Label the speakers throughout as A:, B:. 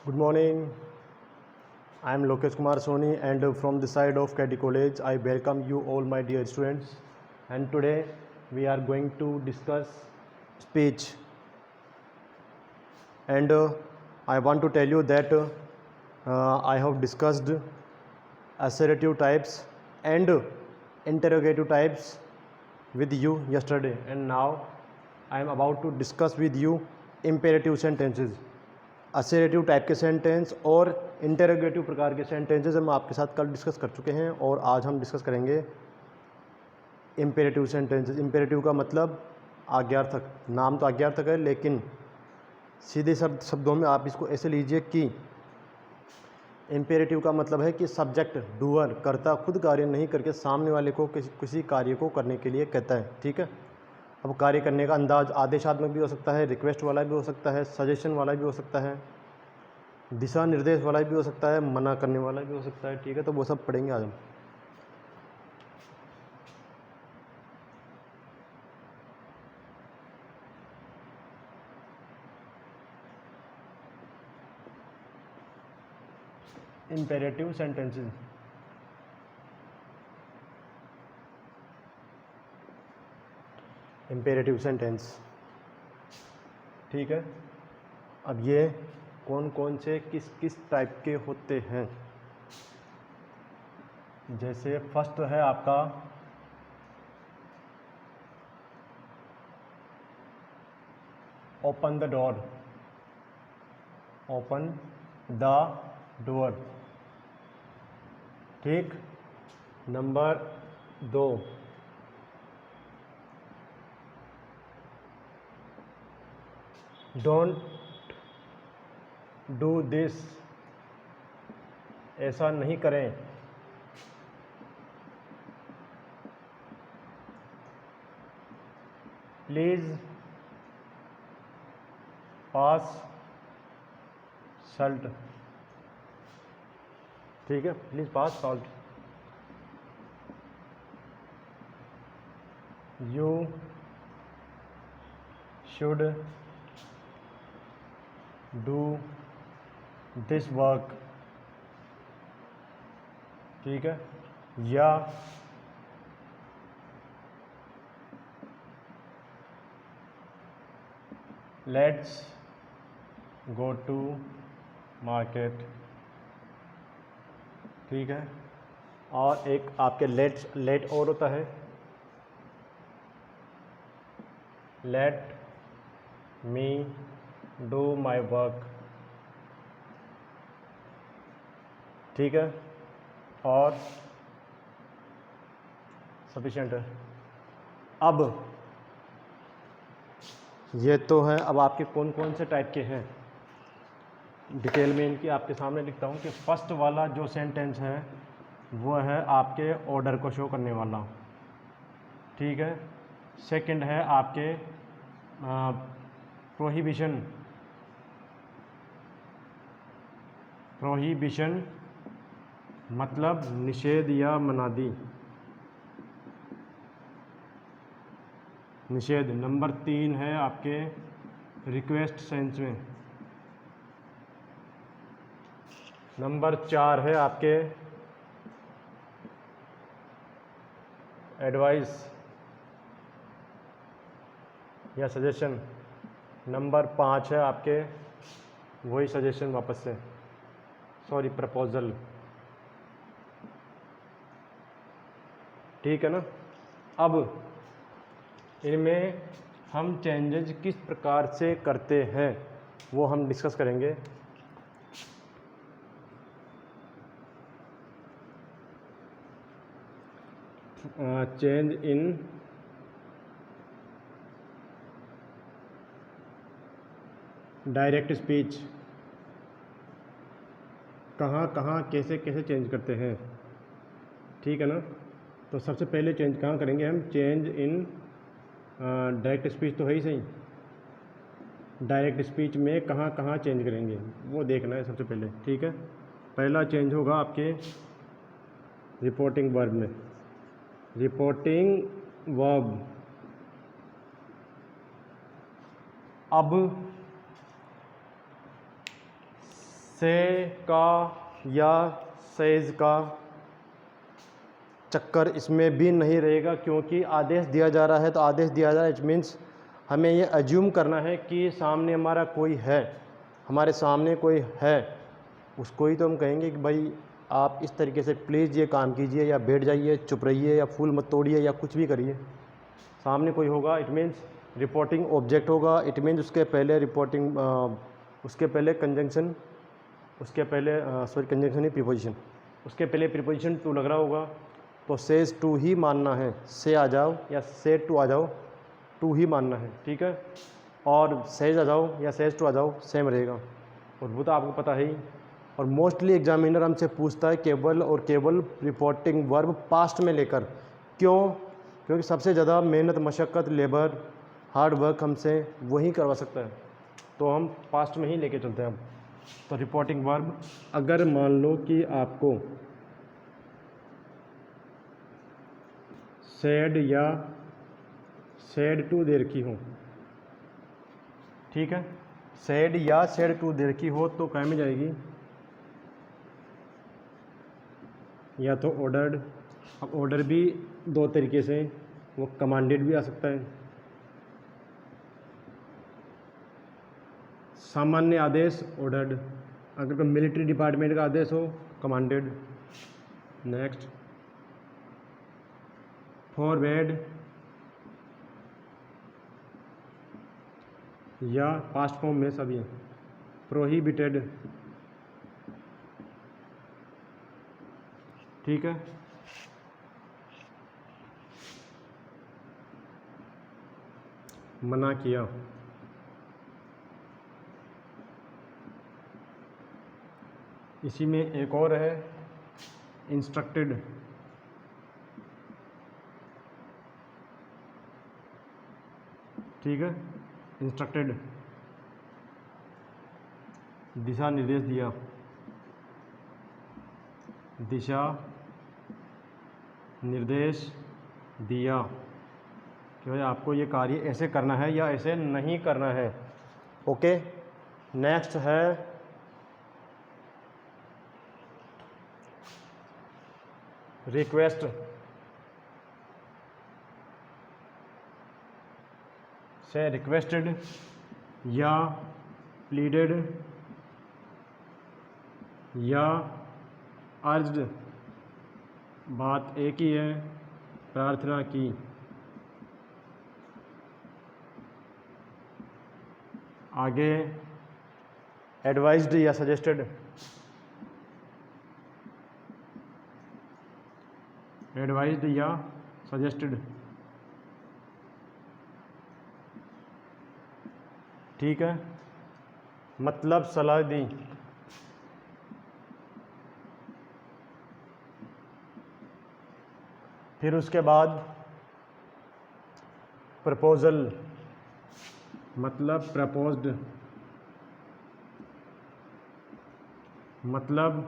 A: Good morning. I am Lokesh Kumar Soni and from the side of KT College, I welcome you all my dear students. And today we are going to discuss speech. And I want to tell you that I have discussed assertive types and interrogative types with you yesterday, and now I am about to discuss with you imperative sentences. Assertive type के sentence और interrogative प्रकार के sentences हम आपके साथ कल discuss कर चुके हैं और आज हम डिस्कस करेंगे इंपेरेटिव सेंटेंसेस। इंपेरेटिव का मतलब आज्ञार्थक, नाम तो आज्ञार्थक है लेकिन सीधे शब्दों में आप इसको ऐसे लीजिए कि इंपेरेटिव का मतलब है कि सब्जेक्ट डूअर कर्ता खुद कार्य नहीं करके सामने वाले को किसी कार्य को करने के लिए कहता है। ठीक है, अब कार्य करने का अंदाज आदेशात्मक भी हो सकता है, रिक्वेस्ट वाला भी हो सकता है, सजेशन वाला भी हो सकता है, दिशा निर्देश वाला भी हो सकता है, मना करने वाला भी हो सकता है। ठीक है, तो वो सब पढ़ेंगे आज हम। Imperative sentences. इंपेरेटिव सेंटेंस, ठीक है। अब ये कौन कौन से किस किस टाइप के होते हैं, जैसे फर्स्ट है आपका open the door, open the door. ठीक, नंबर 2 डोंट डू दिस, ऐसा नहीं करें। Please pass Salt. ठीक है, please pass salt. You should do this work. ठीक है, या लेट्स गो टू मार्केट। ठीक है, और एक आपके लेट और होता है, let me do my work. ठीक है, और सफिशिएंट है। अब ये तो है, अब आपके कौन कौन से टाइप के हैं डिटेल में इनकी आपके सामने लिखता हूँ कि फर्स्ट वाला जो सेंटेंस है वो है आपके ऑर्डर को शो करने वाला। ठीक है, सेकंड है आपके प्रोहिबिशन, प्रोहिबिशन मतलब निषेध या मनादी, निषेध। नंबर 3 है आपके रिक्वेस्ट सेंस में। नंबर 4 है आपके एडवाइस या सजेशन। नंबर 5 है आपके वही सजेशन वापस से, सॉरी प्रपोजल। ठीक है ना। अब इनमें हम चेंजेस किस प्रकार से करते हैं वो हम डिस्कस करेंगे। चेंज इन डायरेक्ट स्पीच, कहाँ कहाँ कैसे कैसे चेंज करते हैं। ठीक है ना, तो सबसे पहले चेंज कहाँ करेंगे हम, चेंज इन डायरेक्ट स्पीच तो है ही सही, डायरेक्ट स्पीच में कहाँ कहाँ चेंज करेंगे वो देखना है सबसे पहले। ठीक है, पहला चेंज होगा आपके रिपोर्टिंग वर्ब में, रिपोर्टिंग वर्ब। अब से का या सेज का चक्कर इसमें भी नहीं रहेगा, क्योंकि आदेश दिया जा रहा है। तो आदेश दिया जा रहा है, इट मीन्स हमें ये अज्यूम करना है कि सामने हमारा कोई है, हमारे सामने कोई है, उसको ही तो हम कहेंगे कि भाई आप इस तरीके से प्लीज़ ये काम कीजिए, या बैठ जाइए, चुप रहिए, या फूल मत तोड़िए, या कुछ भी करिए। सामने कोई होगा, इट मीन्स रिपोर्टिंग ऑब्जेक्ट होगा, इट मीन्स उसके पहले रिपोर्टिंग उसके पहले कंजंक्शन, उसके पहले सॉरी कंजंक्शन ही प्रीपोजिशन, उसके पहले प्रीपोजिशन टू लग रहा होगा। तो सेज टू ही मानना है, से आ जाओ या सेड टू आ जाओ, टू ही मानना है, ठीक है। और सेज आ जाओ या सेज टू आ जाओ, सेम रहेगा, और वो तो आपको पता है ही। और मोस्टली एग्जामिनर हमसे पूछता है केवल और केवल रिपोर्टिंग वर्ब पास्ट में लेकर। क्यों? क्योंकि सबसे ज़्यादा मेहनत, मशक्क़त, लेबर, हार्ड वर्क हमसे वही करवा सकता है, तो हम पास्ट में ही लेके चलते हैं अब। तो रिपोर्टिंग वर्ब, अगर मान लो कि आपको सेड या सेड टू दे रखी हो, ठीक है, सेड या सेड टू दे रखी हो, तो क्या में जाएगी? या तो ऑर्डर्ड। अब ऑर्डर भी दो तरीके से, वो कमांडेड भी आ सकता है, सामान्य आदेश ऑर्डर्ड, अगर कोई मिलिट्री डिपार्टमेंट का आदेश हो कमांडेड। नेक्स्ट, फॉरवर्ड या पास्ट फॉर्म में सभी, प्रोहिबिटेड, ठीक है। मना किया। इसी में एक और है, इंस्ट्रक्टेड, ठीक है, इंस्ट्रक्टेड, दिशा निर्देश दिया, दिशा निर्देश दिया कि भाई आपको ये कार्य ऐसे करना है या ऐसे नहीं करना है। ओके, नेक्स्ट है रिक्वेस्ट, से रिक्वेस्टेड या प्लीडेड या अर्ज्ड, बात एक ही है, प्रार्थना की। आगे एडवाइज्ड या सजेस्टेड, एडवाइज्ड या सजेस्टेड, ठीक है, मतलब सलाह दी। फिर उसके बाद प्रपोजल, मतलब प्रपोज्ड, मतलब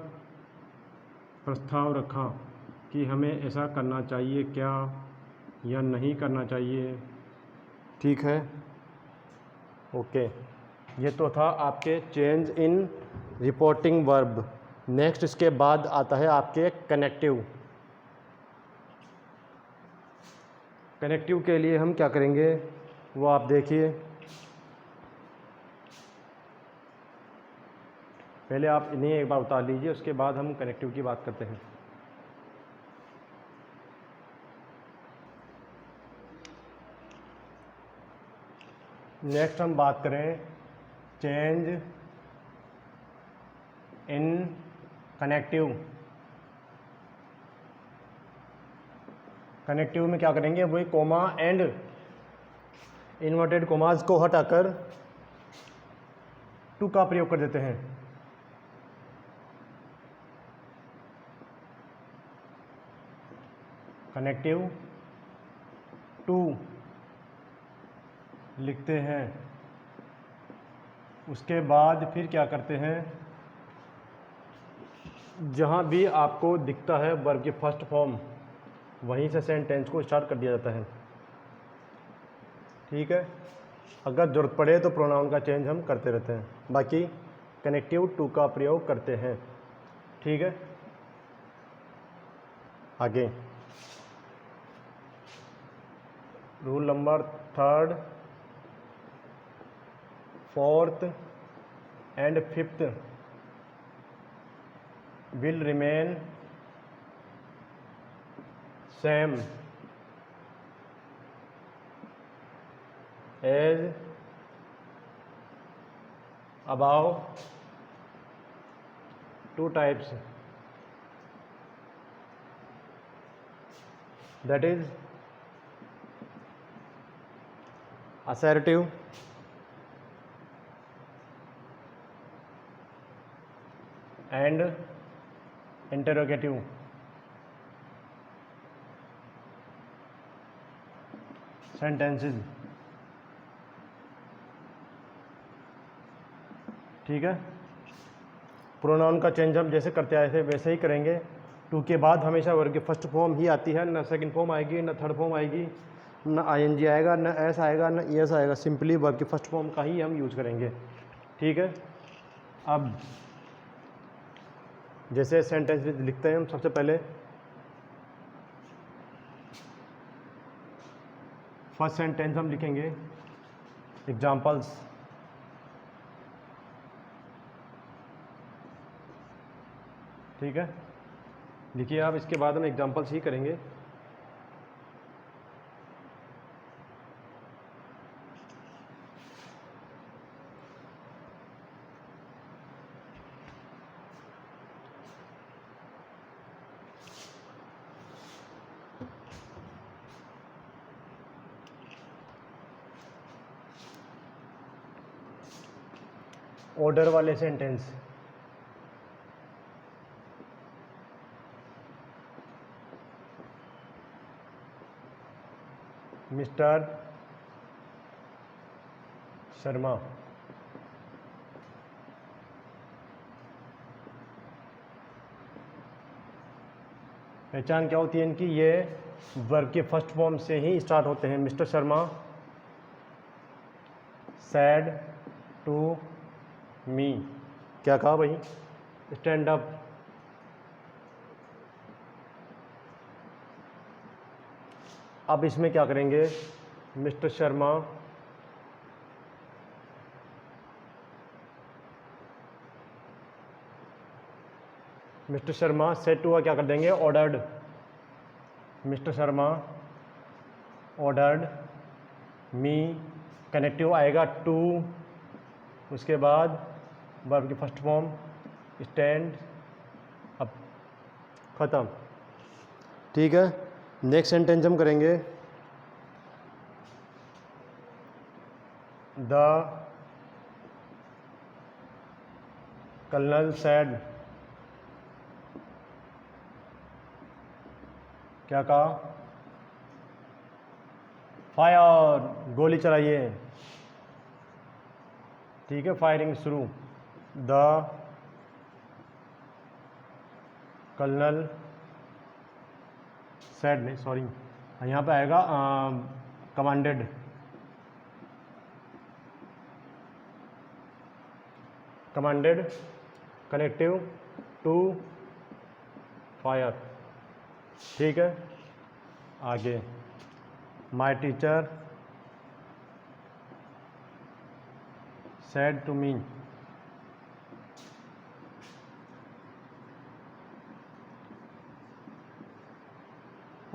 A: प्रस्ताव रखा कि हमें ऐसा करना चाहिए क्या या नहीं करना चाहिए, ठीक है। ओके, ये तो था आपके change in reporting verb. Next इसके बाद आता है आपके कनेक्टिव। कनेक्टिव के लिए हम क्या करेंगे वो आप देखिए। पहले आप इन्हें एक बार उतार लीजिए, उसके बाद हम कनेक्टिव की बात करते हैं। नेक्स्ट हम बात करें चेंज इन कनेक्टिव। कनेक्टिव में क्या करेंगे, वही कोमा एंड इन्वर्टेड कोमास को हटाकर टू का प्रयोग कर देते हैं। कनेक्टिव टू लिखते हैं, उसके बाद फिर क्या करते हैं, जहाँ भी आपको दिखता है वर्ब की फर्स्ट फॉर्म, वहीं से सेंटेंस को स्टार्ट कर दिया जाता है, ठीक है। अगर ज़रूरत पड़े तो प्रोनाउन का चेंज हम करते रहते हैं, बाकी कनेक्टिव टू का प्रयोग करते हैं। ठीक है, आगे rule number 3, 4th and 5th will remain same as above two types, that is assertive and interrogative sentences। ठीक है, प्रोनाउन का चेंज हम जैसे करते आए थे वैसे ही करेंगे। टू के बाद हमेशा वर्ग की फर्स्ट फॉर्म ही आती है, न सेकंड फॉर्म आएगी, न थर्ड फॉर्म आएगी, न आईएनजी आएगा, न एस आएगा, न ईएस आएगा। सिंपली वर्ग की फर्स्ट फॉर्म का ही हम यूज करेंगे। ठीक है, अब जैसे सेंटेंस लिखते हैं हम, सबसे पहले फर्स्ट सेंटेंस हम लिखेंगे एग्जाम्पल्स। ठीक है, लिखिए आप, इसके बाद हम एग्जाम्पल्स ही करेंगे। ऑर्डर वाले सेंटेंस, मिस्टर शर्मा। पहचान क्या होती है इनकी, ये वर्ब के फर्स्ट फॉर्म से ही स्टार्ट होते हैं। Mister Sharma said to me, क्या कहा भाई, स्टैंड अप। अब इसमें क्या करेंगे, मिस्टर शर्मा सेड टू क्या कर देंगे, ऑर्डर्ड। मिस्टर शर्मा ऑर्डर्ड मी, कनेक्टिव आएगा टू, उसके बाद वर्ब की फर्स्ट फॉर्म स्टैंड अप, ख़त्म। ठीक है, नेक्स्ट सेंटेंस हम करेंगे द कर्नल सैड, क्या कहा, फायर, गोली चलाइए। ठीक है, फायरिंग शुरू। द कर्नल सैड, नहीं सॉरी, यहाँ पे आएगा commanded. Commanded connective to fire. ठीक है, आगे my teacher said to me,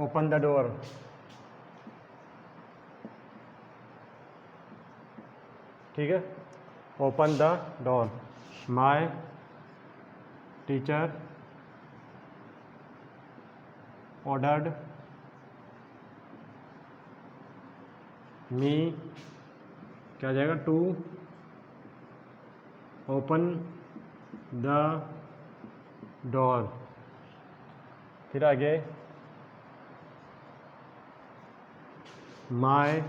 A: open the door. ठीक है, open the door. My teacher ordered me, क्या जाएगा, टू ओपन द डोर। फिर आगे my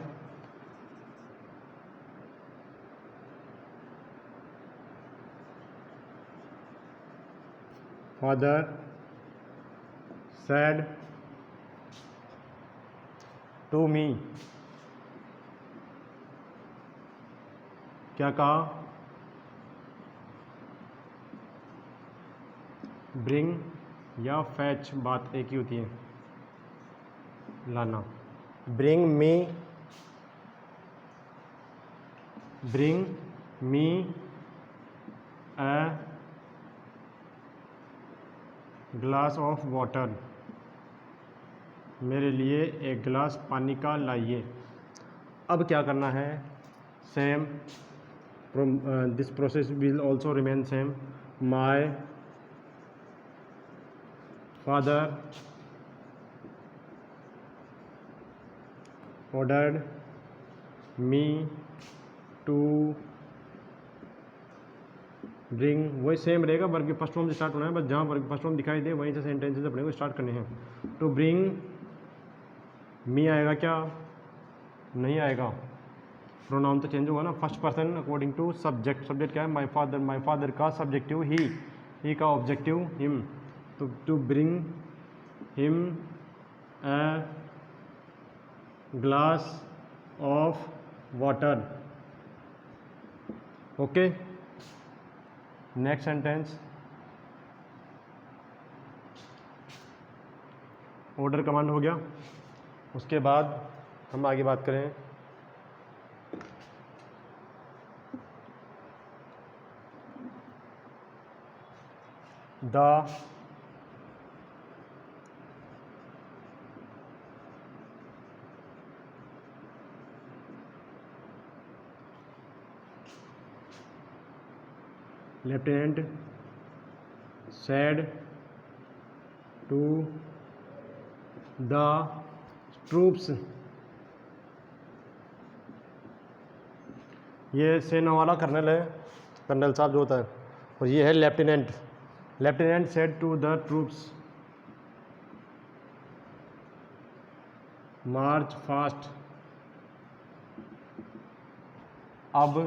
A: father said to me, क्या कहा, ब्रिंग या फैच बात एक ही होती है, लाना। Bring me a glass of water, मेरे लिए एक गिलास पानी का लाइए। अब क्या करना है, same this process will also remain same. My father ordered me to bring, वही सेम रहेगा, वर्ग के फर्स्ट फॉर्म से स्टार्ट होना है, बस जहाँ वर्ग फर्स्ट फॉर्म दिखाई दे वहीं से सेंटेंसेस अपने को स्टार्ट करने हैं। टू ब्रिंग मी आएगा क्या, नहीं आएगा, प्रोनाउन तो चेंज होगा ना, first person according to subject. Subject क्या है, माय फादर का सब्जेक्टिव ही का ऑब्जेक्टिव हिम। तो to bring him a glass of water. Okay, next sentence, order command हो गया। उसके बाद हम आगे बात करें the lieutenant said to the troops, ये सेना वाला कर्नल है, कर्नल साहब जो होता है, और ये है lieutenant. Lieutenant said to the troops march fast. अब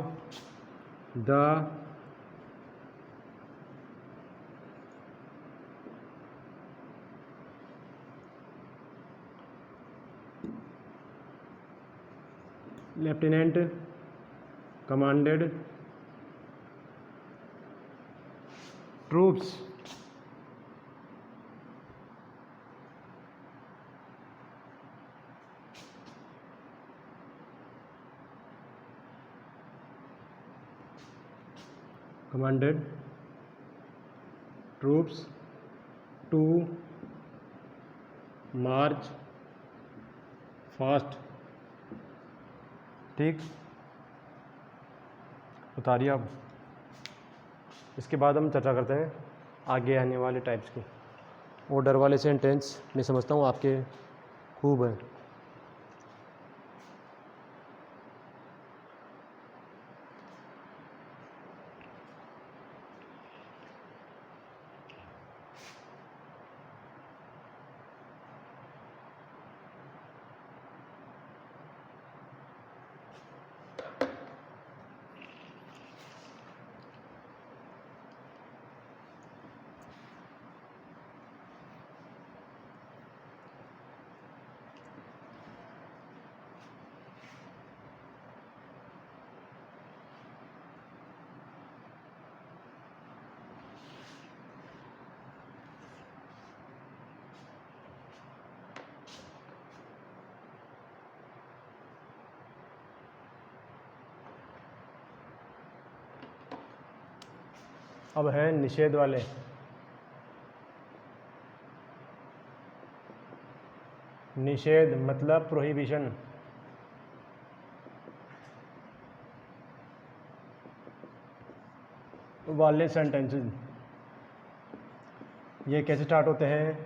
A: the lieutenant commanded troops to march fast. ठीक, उतारिए आप। इसके बाद हम चर्चा करते हैं आगे आने वाले टाइप्स की। ऑर्डर वाले सेंटेंस मैं समझता हूँ आपके खूब है। अब है निषेध वाले। निषेध मतलब प्रोहिबिशन। वाले सेंटेंसेस ये कैसे स्टार्ट होते हैं,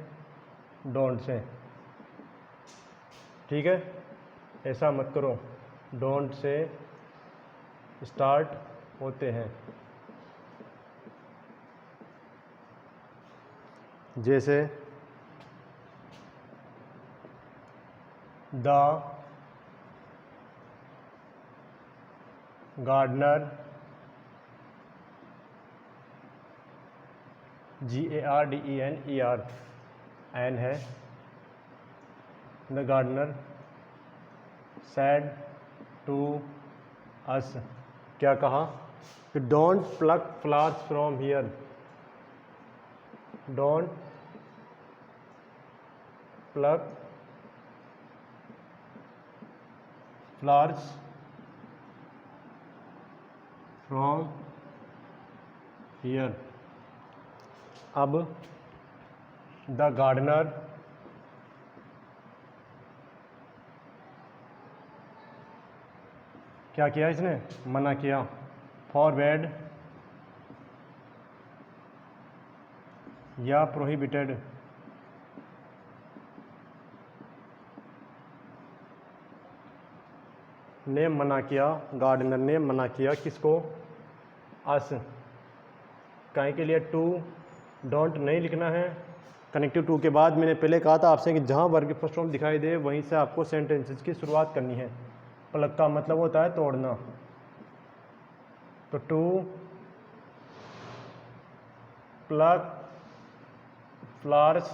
A: डोंट से। ठीक है, ऐसा मत करो, डोंट से स्टार्ट होते हैं। जैसे द गार्डनर, GARDENER, एन है, the gardener said to us, क्या कहा कि don't pluck flowers from here. Don't pluck flowers from here. अब द गार्डनर क्या किया इसने, मना किया। फॉरबेड या प्रोहिबिटेड, ने मना किया, गार्डनर ने मना किया किसको, अस। काहे के लिए, टू, डोंट नहीं लिखना है। कनेक्टिव टू के बाद मैंने पहले कहा था आपसे कि जहाँ वर्ग फर्स्ट फॉर्म दिखाई दे वहीं से आपको सेंटेंसेस की शुरुआत करनी है। प्लग का मतलब होता है तोड़ना, तो to plug flowers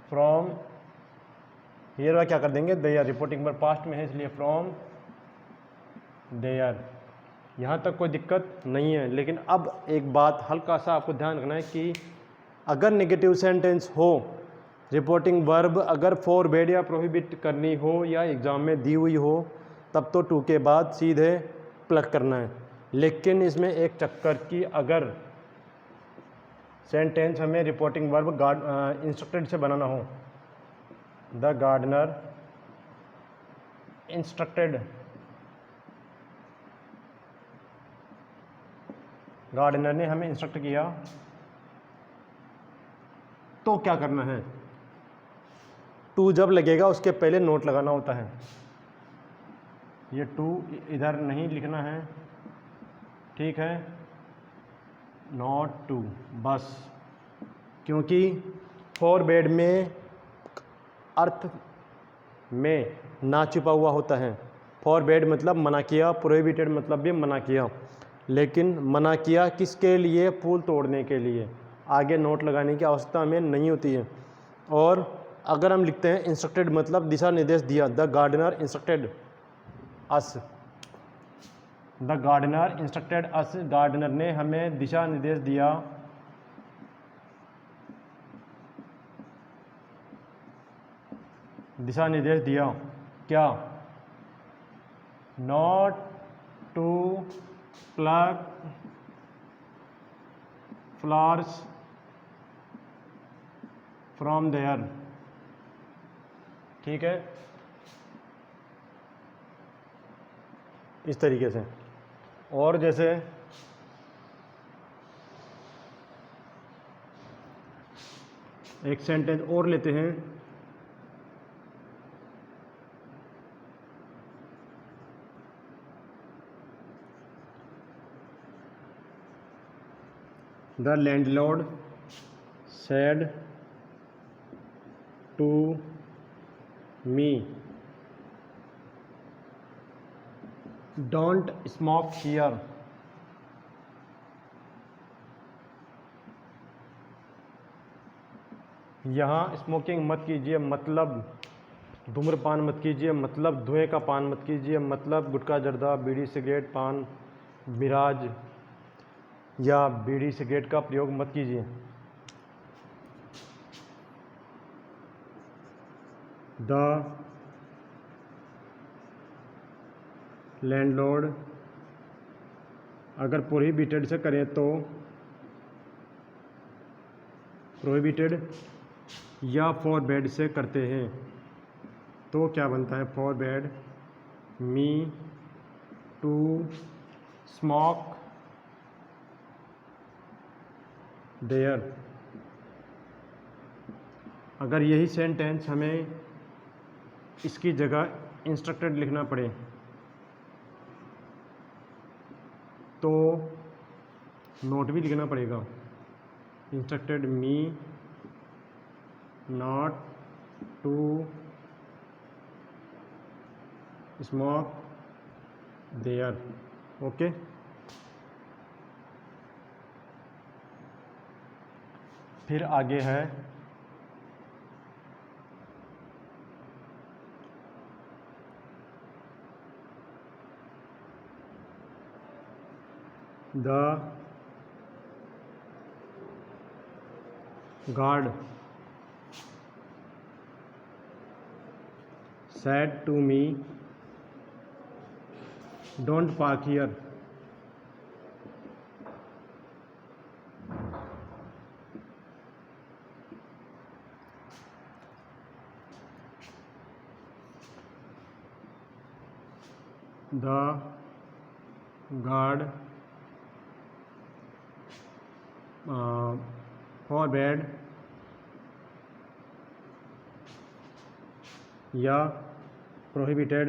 A: from here, क्या कर देंगे, देयर। रिपोर्टिंग पर पास्ट में है इसलिए फ्रॉम देयर। यहाँ तक कोई दिक्कत नहीं है। लेकिन अब एक बात हल्का सा आपको ध्यान रखना है कि अगर नेगेटिव सेंटेंस हो, रिपोर्टिंग वर्ब अगर फॉरबेड या प्रोहिबिट करनी हो या एग्ज़ाम में दी हुई हो, तब तो टू के बाद सीधे प्लग करना है। लेकिन इसमें एक चक्कर की अगर सेंटेंस हमें रिपोर्टिंग वर्ब इंस्ट्रक्टेड से बनाना हो, द गार्डनर इंस्ट्रक्टेड, गार्डनर ने हमें इंस्ट्रक्ट किया, तो क्या करना है, टू जब लगेगा उसके पहले नोट लगाना होता है। ये टू इधर नहीं लिखना है, ठीक है, नॉट टू बस, क्योंकि फॉरबेड में अर्थ में ना छिपा हुआ होता है। फॉरबेड मतलब मना किया, प्रोहिबिटेड मतलब भी मना किया। लेकिन मना किया किसके लिए, पुल तोड़ने के लिए। आगे नोट लगाने की आवश्यकता हमें नहीं होती है। और अगर हम लिखते हैं इंस्ट्रक्टेड मतलब दिशा निर्देश दिया, the gardener instructed us, the gardener instructed us, gardener ने हमें दिशा निर्देश दिया, दिशा निर्देश दिया क्या, not to plug flowers from there, ठीक है, इस तरीके से। और जैसे एक सेंटेंस और लेते हैं, the landlord said to me don't smoke here, यहाँ स्मोकिंग मत कीजिए मतलब धूम्रपान मत कीजिए, मतलब धुएं का पान मत कीजिए, मतलब गुटखा जर्दा बीड़ी सिगरेट पान मिराज या बीड़ी सिगरेट का प्रयोग मत कीजिए। द लैंडलॉर्ड अगर प्रोहिबिटेड से करें तो प्रोहिबिटेड या फॉरबेड से करते हैं तो क्या बनता है, forbade me to smoke there. अगर यही सेंटेंस हमें इसकी जगह इंस्ट्रक्टेड लिखना पड़े तो नोट भी लिखना पड़ेगा, instructed me not to smoke there, okay. फिर आगे है the guard said to me, don't park here. The guard forbade या prohibited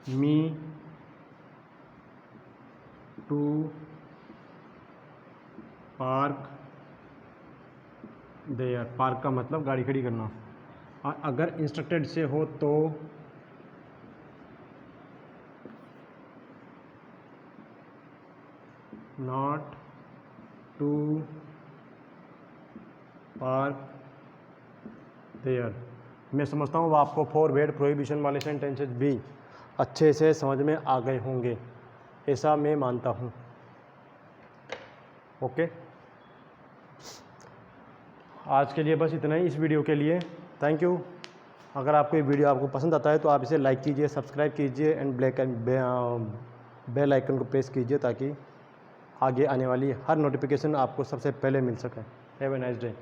A: me to park there. Park का मतलब गाड़ी खड़ी करना। और अगर इंस्ट्रक्टेड से हो तो नॉट टू पार्क देयर। मैं समझता हूँ वो आपको फॉरवर्ड प्रोहिबिशन वाले सेंटेंसेस भी अच्छे से समझ में आ गए होंगे, ऐसा मैं मानता हूँ। ओके, आज के लिए बस इतना ही इस वीडियो के लिए। Thank you. अगर आपको ये वीडियो आपको पसंद आता है तो आप इसे लाइक कीजिए, सब्सक्राइब कीजिए एंड बेल आइकन को प्रेस कीजिए ताकि आगे आने वाली हर नोटिफिकेशन आपको सबसे पहले मिल सके। Have a nice day.